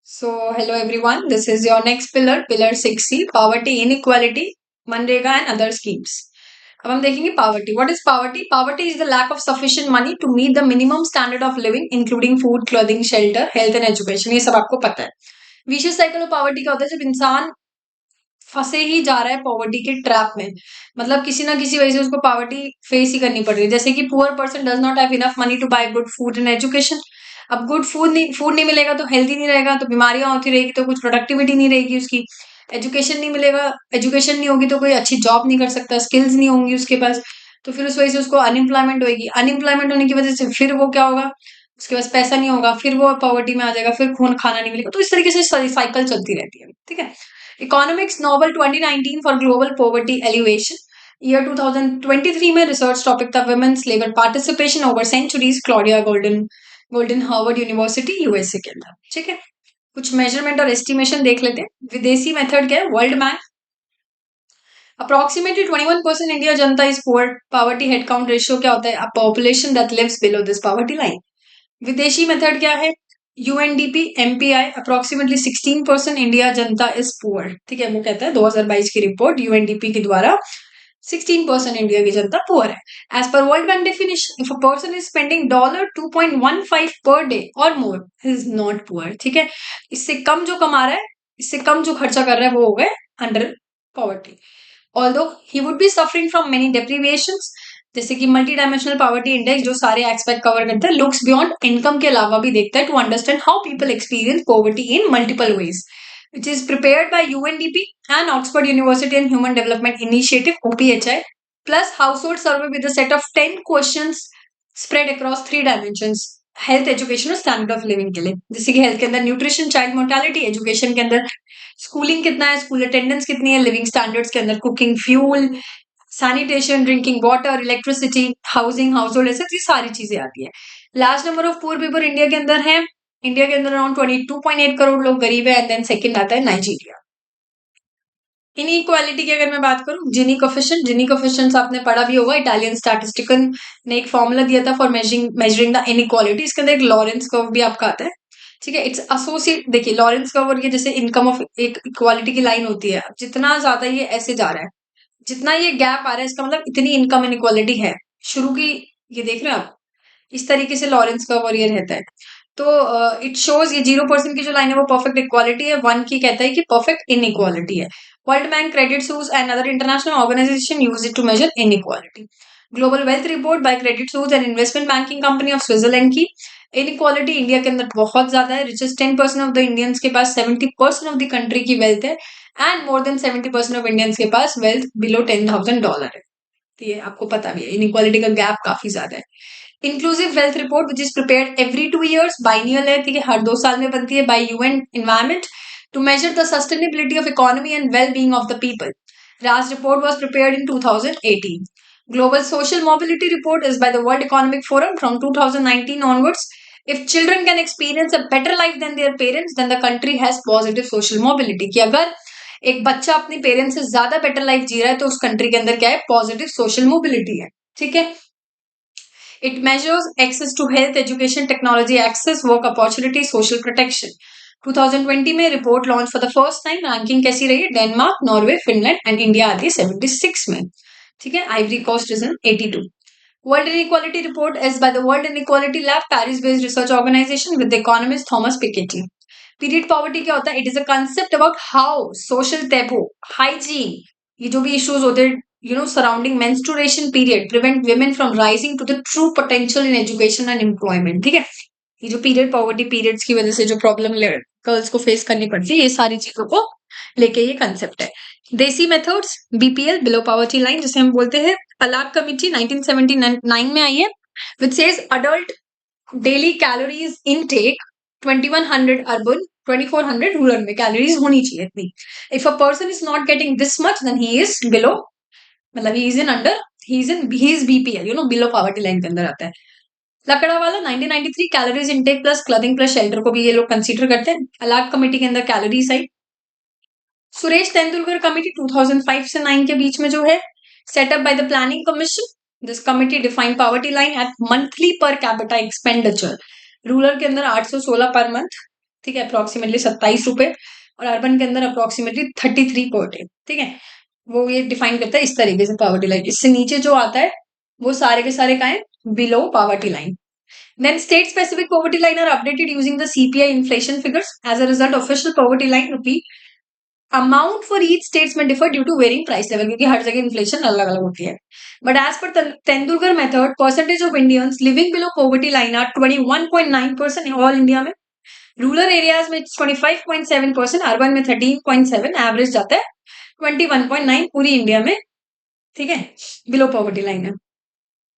So, hello everyone. This is your next pillar, pillar 6C, poverty, inequality, MNREGA and other schemes. अब हम देखेंगे poverty. What is poverty? Poverty is the lack of sufficient money to meet the minimum standard of living, including food, clothing, shelter, health and education. ये सब आपको पता है. Vicious cycle of poverty का होता है जब इंसान फंसे ही जा रहा है पॉवर्टी के ट्रैप में. मतलब किसी ना किसी वजह से उसको पॉवर्टी फेस ही करनी पड़ रही है. जैसे कि poor person does not have enough money to buy good food and education. अब गुड फूड नहीं मिलेगा तो हेल्दी नहीं रहेगा, तो बीमारियां होती रहेगी, तो कुछ प्रोडक्टिविटी नहीं रहेगी उसकी. एजुकेशन नहीं मिलेगा, एजुकेशन नहीं होगी तो कोई अच्छी जॉब नहीं कर सकता, स्किल्स नहीं होंगी उसके पास, तो फिर उस वजह से उसको अनएम्प्लॉयमेंट होगी. अनएम्प्लॉयमेंट होने की वजह से फिर वो क्या होगा, उसके पास पैसा नहीं होगा, फिर वो पॉवर्टी में आ जाएगा, फिर खून खाना नहीं मिलेगा. तो इस तरीके से साइकिल चलती रहती है. ठीक है. Economics Nobel 2019 for global poverty alleviation. Year 2023 में रिसर्च टॉपिक था women's labour participation over centuries, Claudia Goldin Harvard university USA के अंदर. ठीक है. कुछ मेजरमेंट और एस्टिमेशन देख लेते हैं. विदेशी मेथड क्या है? World bank. अप्रोक्सीमेटली 21% इंडिया जनता is poor. Poverty head count ratio क्या होता है? A population that lives below this poverty line. विदेशी मेथड क्या है? UNDP MPI. अप्रोक्सीमेटली 16% इंडिया जनता इज पुअर. ठीक है. वो कहता है 2022 की रिपोर्ट यूएनडीपी के द्वारा 16% इंडिया की जनता पुअर है. As per world bank definition, if a person is spending $2.15 per day और मोर, इज नॉट पुअर. ठीक है. इससे कम जो कमा रहा है, इससे कम जो खर्चा कर रहा है, वो हो गए under poverty. Although he would be suffering from many deprivations, जैसे कि मल्टी डायमेंशनल पॉवर्टी इंडेक्स जो सारे एस्पेक्ट कवर करता है, लुक्स बियॉन्ड इनकम के अलावा भी देखता है to understand how people experience poverty in multiple ways, which is prepared by UNDP and Oxford University and Human Development Initiative OPHI, plus household survey with a set of 10 questions spread across 3 dimensions, health, education और standard of living के लिए. जैसे कि health के अंदर nutrition, child mortality, education के अंदर schooling कितना है, स्कूल अटेंडेंस कितनी है, लिविंग स्टैंडर्ड्स के अंदर cooking fuel, sanitation, drinking water, electricity, housing, house hold, ऐसे ये सारी चीजें आती है. Large number of poor people India के अंदर है. इंडिया के अंदर अराउंड 22.8 करोड़ लोग गरीब है. एंड देन सेकंड आता है नाइजीरिया. इनइक्वालिटी की अगर मैं बात करूं, जिनी कोफिशिएंट्स आपने पढ़ा भी होगा. इटालियन स्टैटिस्टिकल ने एक फॉर्मूला दिया था फॉर मेजरिंग द इनइक्वालिटी. इसके अंदर एक लॉरेंस कर्व भी आपका आता है. ठीक है. It's associate. देखिए लॉरेंस कर्व और ये जैसे इनकम ऑफ एक इक्वालिटी की लाइन होती है, जितना ज्यादा ये ऐसे जा रहा है, जितना ये गैप आ रहा है, इसका मतलब इतनी इनकम इनइक्वालिटी है. शुरू की ये देख रहे हैं आप, इस तरीके से लॉरेंस कर्व और ये रहता है. तो इट शोज ये 0% की जो लाइन है वो परफेक्ट इक्वालिटी है, 1 की कहता है कि परफेक्ट इनइक्वालिटी है. World bank, Credit Suisse and other international organisation use it to measure inequality. Global wealth report by Credit Suisse and investment banking company of Switzerland की, इनइक्वालिटी इंडिया के अंदर बहुत ज्यादा है. रिचेस्ट 10% ऑफ द इंडियंस के पास 70% of the country की wealth है, and more than 70% of Indians के पास वेल्थ बिलो $10,000 है. तो ये आपको पता भी है, इनइक्वालिटी का गैप काफी ज्यादा है. Inclusive wealth report which is prepared every 2 years, biennial है. ठीक है. हर 2 साल में बनती है by UN environment to measure the sustainability of economy and well being of the people. Last report was prepared in 2018. Global social mobility report is by the world economic forum from 2019 onwards. If children can experience a better life than their parents, then the country has positive social mobility. कि अगर एक बच्चा अपने parents से ज्यादा better life जी रहा है, तो उस कंट्री के अंदर क्या है? पॉजिटिव सोशल मोबिलिटी है. ठीक है. It measures access to health, education, technology access, work opportunity, social protection. 2020 में report launch for the first time. Ranking कैसी रही है? Denmark, Norway, Finland and India आती है 76 में. ठीक है. Ivory Coast is in 82. World inequality report is by the world inequality lab, Paris based research organisation with the economist Thomas Piketty. Period poverty क्या होता है? It is a concept about how social taboo, hygiene, ये जो भी issues होते हैं surrounding menstruation period prevent women from rising to the true potential in education and employment. ठीक है. ये जो पीरियड पॉवर्टी, पीरियड्स की वजह से जो प्रॉब्लम गर्ल्स को फेस करनी पड़ती है, ये सारी चीजों को लेके ये कंसेप्ट है. देसी methods, BPL, below poverty line जिसे हम बोलते हैं. अलाक कमिटी 1979 में आई है, which says adult daily calories intake 2100 urban, 2400 rural में कैलोरीज होनी चाहिए इतनी. If a person is not getting this much, then he is below, मतलब he is in under, he is BPL, below poverty line के अंदर आता है. Lakdawala 1993 calories intake plus clothing plus shelter को भी ये लोग कंसीडर करते हैं. अलाग कमेटी के अंदर कैलोरीज आई. सुरेश तेंदुलकर कमेटी 2005 से 9 के बीच में जो है, setup by the planning commission. This committee define poverty line at monthly per capita expenditure. Rural के अंदर 816 पर मंथ, ठीक है, अप्रोक्सीमेटली 27 रुपए, और अर्बन के अंदर अप्रोक्सीमेटली 33 पर डे। ठीक है, वो ये डिफाइन करता है इस तरीके से पॉवर्टी लाइन। इससे नीचे जो आता है वो सारे के सारे का है below poverty line. Then state specific poverty line are updated using the CPI inflation figures. As a result, official poverty line rupee amount for each states may differ due to varying price level, क्योंकि हर जगह inflation अलग अलग होती है। But as per Tendulkar method, percentage of Indians living below poverty line are 21.9% in all India में, rural areas में 25.7%, urban में 13.7, average जाता है 21.9 पूरी इंडिया में। ठीक है, बिलो पॉवर्टी लाइन है।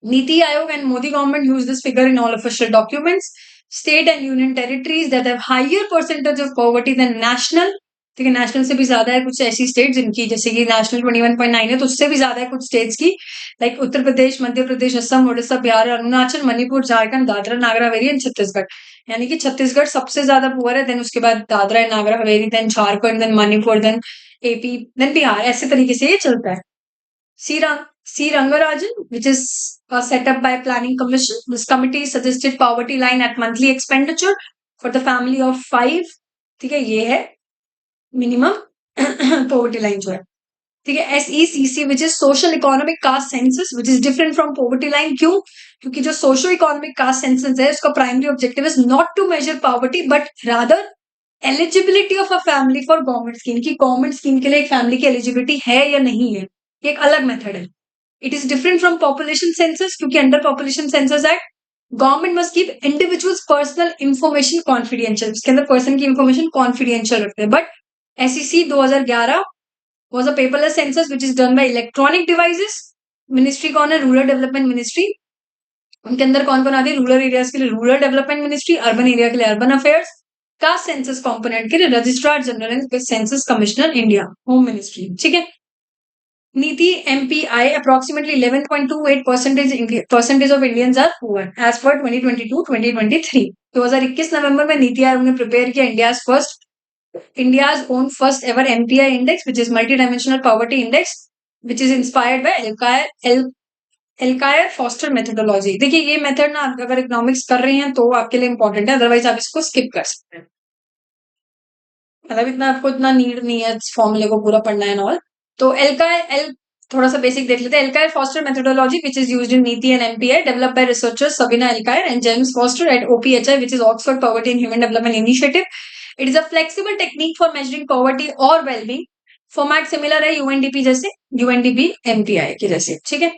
NITI Aayog and Modi government use this figure in all official documents. State and union territories that have higher percentage of poverty than national, ठीक है, नेशनल से भी ज्यादा है कुछ ऐसी स्टेट जिनकी, जैसे कि नेशनल 21.9 है तो उससे भी ज्यादा है कुछ स्टेट्स की, लाइक उत्तर प्रदेश, मध्य प्रदेश, असम, उड़ीसा, बिहार, अरुणाचल, मणिपुर, झारखंड, दादरा नागर हवेली एंड छत्तीसगढ़। यानी कि छत्तीसगढ़ सबसे ज्यादा पुअर है, देन उसके बाद Dadra and Nagar Haveli, then Jharkhand, then Manipur, then AP, then Bihar, ऐसे तरीके से ये चलता है। C. Rangarajan, which is set up by Planning Commission. This committee suggested poverty line at monthly expenditure for the family of 5. ठीक है, ये है मिनिमम poverty line जो है। ठीक है, SECC, which is Social Economic Caste Census, which is different from poverty line. क्यों? क्योंकि जो Socio Economic Caste Census है उसका primary objective is not to measure poverty but rather eligibility of a family for government scheme, की government scheme के लिए एक family की एलिजिबिलिटी है या नहीं है, ये एक अलग मेथड है। It is different from population census, क्योंकि under population census act government must keep individuals personal information confidential, इसके अंदर पर्सन की इंफॉर्मेशन कॉन्फिडेंशियल रखते हैं। But SEC 2011 was a paperless census which is done by electronic devices. Ministry कौन है? Rural development ministry. उनके अंदर कौन कौन आती है? रूरल एरियाज के लिए rural development ministry, urban area के लिए urban affairs, caste census component के लिए registrar general and census commissioner India, home ministry. ठीक है, NITI MPI approximately 11.28% of Indians are poor as per 2022-2023। 2021 नवंबर में नीति आयोग ने प्रिपेयर किया India's own first ever MPI index, which is multi-dimensional poverty index, which is inspired by Elkair Foster methodology. देखिए ये method ना अगर economics कर रहे हैं तो आपके लिए इंपॉर्टेंट है, अदरवाइज आप इसको स्किप कर सकते हैं। मतलब इतना आपको इतना नीड नहीं है फॉर्मूले को पूरा पढ़ना है ऑल। तो एल्कायर थोड़ा सा बेसिक देख लेते हैं। Alkire Foster methodology which is used in NITI and MPI, developed by researchers Sabina Alkire and James Foster at OPHI, which is Oxford Poverty and Human Development Initiative. It is a flexible technique for measuring poverty और well-being. Format similar है UNDP जैसे, UNDP MPI के जैसे। ठीक है,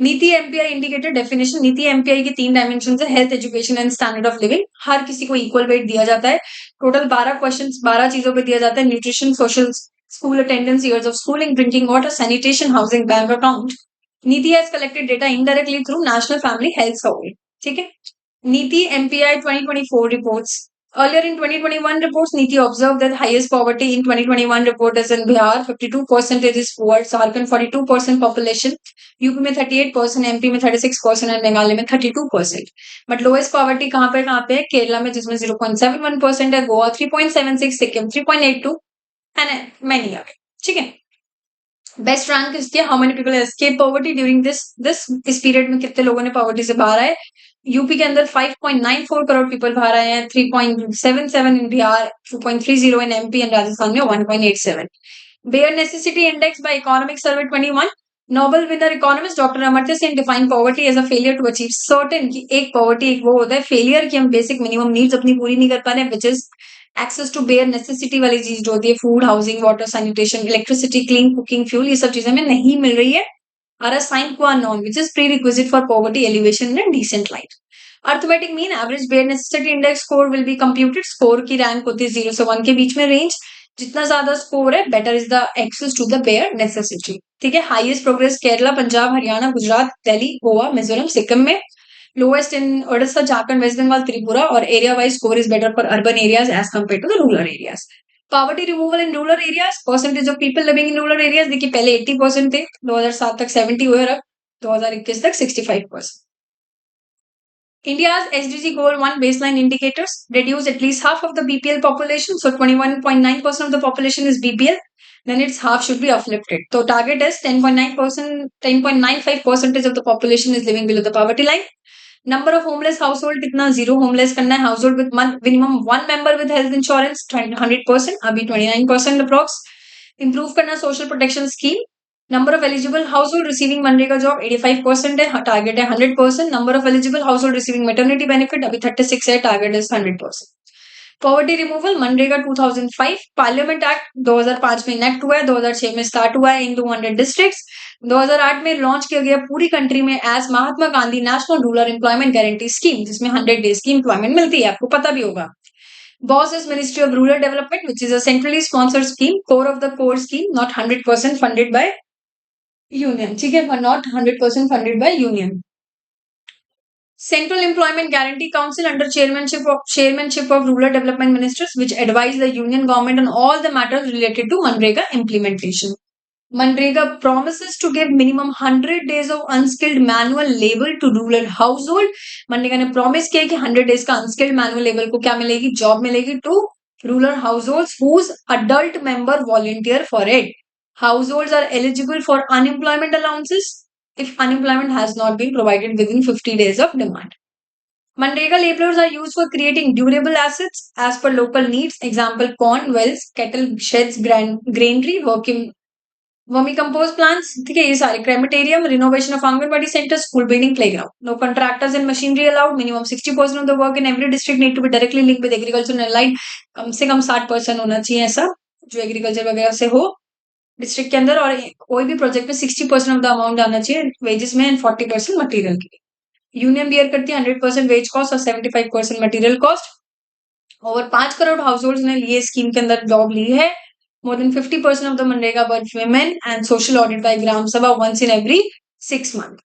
NITI MPI indicator definition. NITI MPI की 3 dimension है, health, education and standard of living. हर किसी को इक्वल वेट दिया जाता है। टोटल 12 क्वेश्चन 12 चीजों पे दिया जाता है, nutrition, social, school attendance, years of schooling, drinking water, sanitation, housing, bank account. NITI has collected data indirectly through national family health survey. ठीक है, NITI MPI 2024 reports. Earlier in 2021 reports, NITI observed that highest poverty in 2021 report is in Bihar, 52% is poor, Jharkhand 42% population, UP में 38%, MP में 36% and Meghalaya में 32%. But lowest poverty कहाँ पे है? केरला में, जिसमें 0.71% है, Goa 3.76, Sikkim 3.82 and many other. ठीक है, बेस्ट रैंक किसके? How many people escape poverty during this इस पीरियड में कितने लोगों ने पॉवर्टी से बाहर आए? यूपी के अंदर 5.94 करोड़ पीपल बाहर आए हैं, 3.77 in Bihar, 2.30 in MP and Rajasthan में 1.87। Bare necessity index by economic survey 21, Nobel winner economist doctor Amartya Sen define poverty as a failure to achieve certain, की एक पॉवर्टी एक वो होता है फेलियर की हम बेसिक मिनिमम नीड्स अपनी पूरी नहीं कर पा रहे, which is access to bare necessity वाली चीज जो होती है, food, housing, water, sanitation, electricity, clean cooking fuel, ये सब चीजें हमें नहीं मिल रही है, are a sine qua non which is prerequisite for poverty elevation and decent life. Arithmetic mean average bare necessity index score will be computed. Score की rank होती है 0 से 1 के बीच में रेंज, जितना ज्यादा स्कोर है better is the access to the bare necessity. ठीक है, हाईएस्ट प्रोग्रेस केरला, पंजाब, हरियाणा, गुजरात, दिल्ली, गोवा, मिजोरम, सिक्किम में, lowest in Odisha, Jharkhand, West Bengal, Tripura, और area wise score is better for urban areas as compare to the rural areas. Poverty removal in rural areas, percentage of people living in rural areas, देखिए पहले 80% थे, 2007 तक 70 हुए और अब 2021 तक 65%। India's SDG Goal 1 baseline indicators reduce at least half of the BPL population. So 21.9% of the population is BPL. Then its half should be uplifted. So target is 10.9%, 10.95% of the population is living below the poverty line. Number of homeless house hold कितना, 0 homeless करना है. House hold with minimum 1 member with health insurance 100%, अभी 29% approx. Improve करना social protection scheme. Number of eligible house hold receiving MNREGA job 85% है, target है 100%. Number of eligible house hold receiving maternity benefit अभी 36 है, target is 100%. Poverty removal MNREGA 2005. Parliament act 2005 में enact हुआ है, 2006 में स्टार्ट हुआ है इन 200 डिस्ट्रिक्ट्स. 2008 में लॉन्च किया गया पूरी कंट्री में as Mahatma Gandhi national rural employment guarantee scheme, जिसमें 100 डेज की एम्प्लॉयमेंट मिलती है, आपको पता भी होगा. BOSS is Ministry of Rural Development, which is a centrally sponsored scheme, core of the core scheme, not 100% funded by union. ठीक है, not 100% funded by union. Central Employment Guarantee Council under chairmanship of Rural Development Ministers, which advise the union government on all the matters related to Manrega implementation. Manrega promises to give minimum 100 days of unskilled manual labor to rural household. MNREGA ने promise किया कि 100 days का unskilled manual labour को क्या मिलेगी, job मिलेगी to rural households whose adult member volunteer for it. Households are eligible for unemployment allowances if unemployment has not been provided within 50 days of demand. Manrega laborers are used for creating durable assets as per local needs. Example, pond, wells, kettle, sheds, granary, vermi compost plants. ठीक है, ये सारे. Crematorium, renovation of anganwadi center, school building, playground. No contractors and machinery allowed. Minimum 60% of the work in every district need to be directly link with agriculture and light. कम से कम 60% होना चाहिए ऐसा जो एग्रीकल्चर वगैरह से हो डिस्ट्रिक्ट के अंदर. और कोई भी प्रोजेक्ट में 60% ऑफ द अमाउंट आना चाहिए वेजेस में एंड 40% मटीरियल की. यूनियन बियर करती है 100% वेज कॉस्ट और 75% material cost. Over 5 crore house hold ने लिए स्कीम के अंदर जॉब ली है. More than 50% of the Manrega work women and social audit by Gram Sabha once in every 6 months.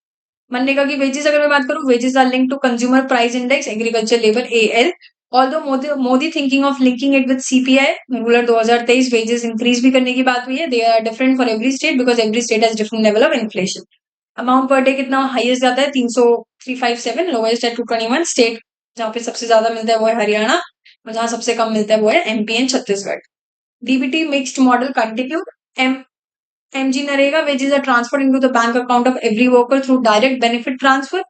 MNREGA की वेजेस अगर मैं बात करूं, wages are link to consumer price index, agriculture labour AL. Although Modi thinking of linking it with CPI, rural 2023 wages increase भी करने की बात हुई है. They are different for every state because every state has different level of inflation. Amount per day कितना highest जाता है 3,357, lowest है 221. स्टेट जहाँ पे सबसे ज्यादा मिलता है वो है हरियाणा और जहाँ सबसे कम मिलता है वो है MP and Chhattisgarh. DBT mixed model continued. MG Narega wages are transferred into the bank account of every worker through direct benefit transfer.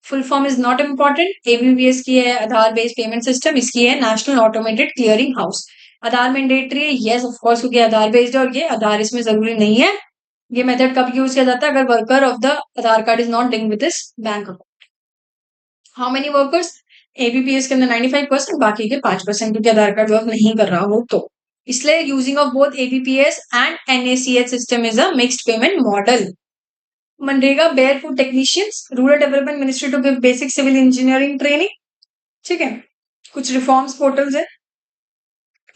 Full form is not important. ABPS की है आधार बेस्ड पेमेंट सिस्टम, इसकी है national automated clearing house. आधार mandatory है, yes of course, क्योंकि आधार based है और ये आधार इसमें जरूरी नहीं है. ये मेथड कब यूज किया जाता है, अगर worker of the Aadhaar card is not linked with this bank account. How many workers, ABPS के अंदर 95%, बाकी के 5% क्योंकि आधार कार्ड वर्क नहीं कर रहा हो तो. इसलिए using of both ABPS and NACH system is a mixed payment model. मनरेगा barefoot technicians, rural development ministry to give basic civil engineering training. ठीक है, कुछ रिफॉर्म्स पोर्टल्स है.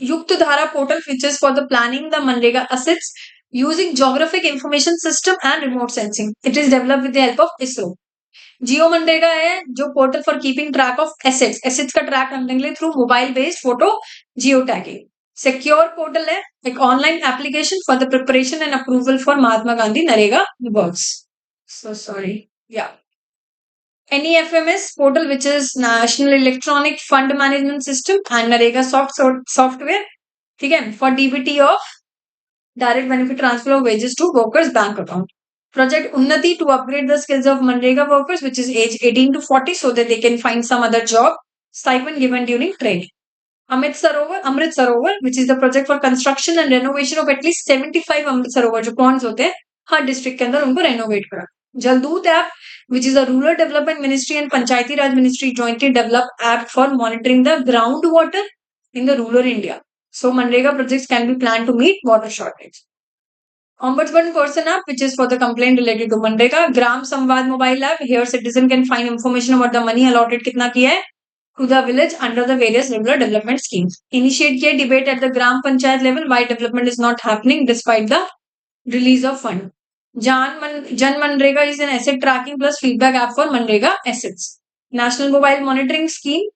Yukt Dhara portal features for the planning the मनरेगा assets using geographic information system and remote sensing. It is developed with the help of ISRO. Geo मनरेगा है जो portal for keeping track of assets का track करने के लिए through mobile based photo geo tagging. Secure portal है एक online application for the preparation and approval for Mahatma Gandhi NREGA works. So sorry, या NEFMS portal, which is National Electronic Fund Management System, and Narega software. ठीक है, for DBT of direct benefit transfer of wages to workers bank account. Project Unnati to upgrade the skills of Manrega workers, which is age 18 to 40, so that they can find some other job. Stipend given during training. Amrit Sarovar, which is the project for construction and renovation of at least 75 Amrit Sarovar जो ponds होते हैं हर district के अंदर उनको renovate करा. जलदूत app, which is a rural development ministry and Panchayati Raj ministry jointly developed app for monitoring the groundwater in the rural India. So Manrega projects can be planned to meet water shortage. Ombudsman person app, which is for the complaint related to Manrega. Gram Samvad mobile app, here citizen can find information about the money allotted कितना किया है to the village under the various rural development schemes. Initiate kiya debate at the Gram Panchayat level why development is not happening despite the release of fund. Jan Manrega is an asset tracking plus feedback app for Manrega assets. National Mobile Monitoring Scheme.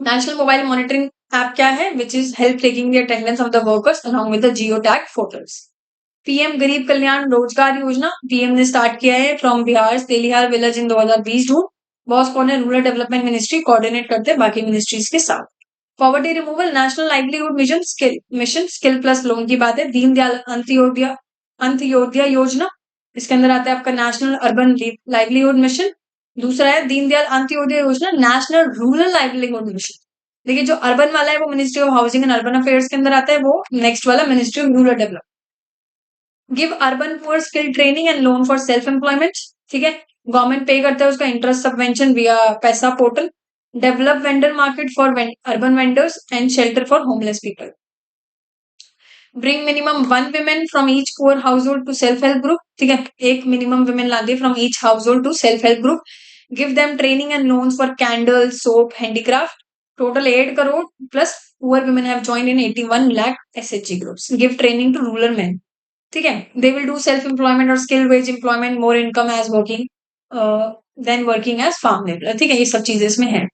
National Mobile Monitoring app क्या है, which is help taking the attendance of the workers along with the geotag photos. PM गरीब कल्याण रोजगार योजना PM ने start किया है from Bihar Telihar village in 2020 June. Boss कौन है, रूरल डेवलपमेंट मिनिस्ट्री कोऑर्डिनेट करते हैं बाकी मिनिस्ट्रीज के साथ. Poverty removal national livelihood mission skill plus lone की बात है. दीनदयाल अंत्योदय योजना, इसके अंदर आता है आपका नेशनल अर्बन लाइवलीहुड मिशन. दूसरा है दीनदयाल अंत्योदय योजना, नेशनल रूरल लाइवलीहुड मिशन। देखिए जो अर्बन वाला है वो ministry of housing and urban affairs के अंदर आता है, वो नेक्स्ट वाला ministry of rural development. Give urban poor skill training and loan for self employment, ठीक है, गवर्नमेंट पे करता है उसका interest subvention via PAiSA portal. Develop vendor market for urban vendors and shelter for homeless people. Bring minimum 1 women from each poor household to self help group, ठीक है, एक minimum women ला दे from each household to self help group. Give them training and loans for candle soap handicraft. Total 8 crore plus poor women have joined in 81 lakh SHG groups. Give training to rural men, ठीक है, they will do self employment और skill wage employment, more income as working than working as farm labour, ठीक है, ये सब चीजें इसमें है।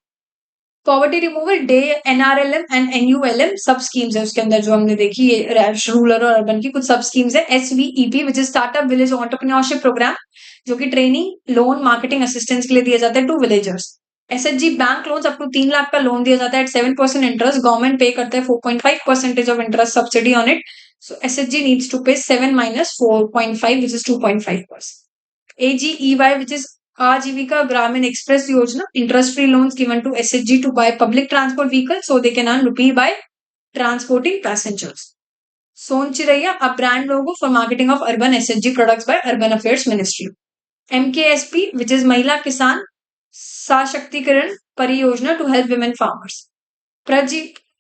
Poverty removal day, NRLM and NULM सब स्कीम्स है उसके अंदर जो हमने देखी, ये रूरल और अर्बन की कुछ सब स्कीम्स है। SVEP which is startup village entrepreneurship programme, जो कि ट्रेनिंग लोन मार्केटिंग असिस्टेंस के लिए दिया जाता है to villagers. SHG bank loan up to 3 lakh का लोन दिया जाता है एट 7% इंटरेस्ट, गवर्नमेंट पे करता है 4.5% of interest subsidy on it. So SHG needs to pay 7 minus 4.5 which is 2.5%. AGEY which is आजीविका Grameen express Yojana, interest free loans given to SHG to buy public transport vehicle so they can earn rupee by transporting passengers. Son Chiraiya a brand logo for marketing of urban SHG products by urban affairs ministry. MKSP which is Mahila Kisan Sashaktikaran Pariyojana to help women farmers.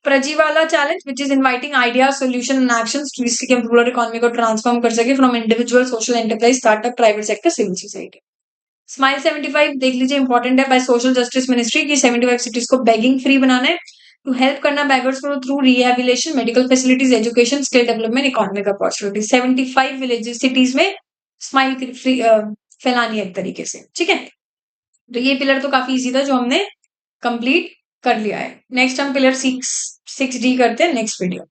Prajeevala challenge which is inviting idea solution and actions जिससे कि हम rural economy को transform कर सके from individual social enterprise startup private sector civil society. Smile 75 देख लीजिए important है by social justice ministry की 75 सिटीज को बेगिंग फ्री बनाना है, टू हेल्प करना बैगर्स को through rehabilitation medical facilities education skill development economic opportunity. 75 villages cities में smile free फैलानी है एक तरीके से, ठीक है। तो ये पिलर तो काफी इजी था जो हमने कंप्लीट कर लिया है। नेक्स्ट हम पिलर 6D करते हैं नेक्स्ट वीडियो।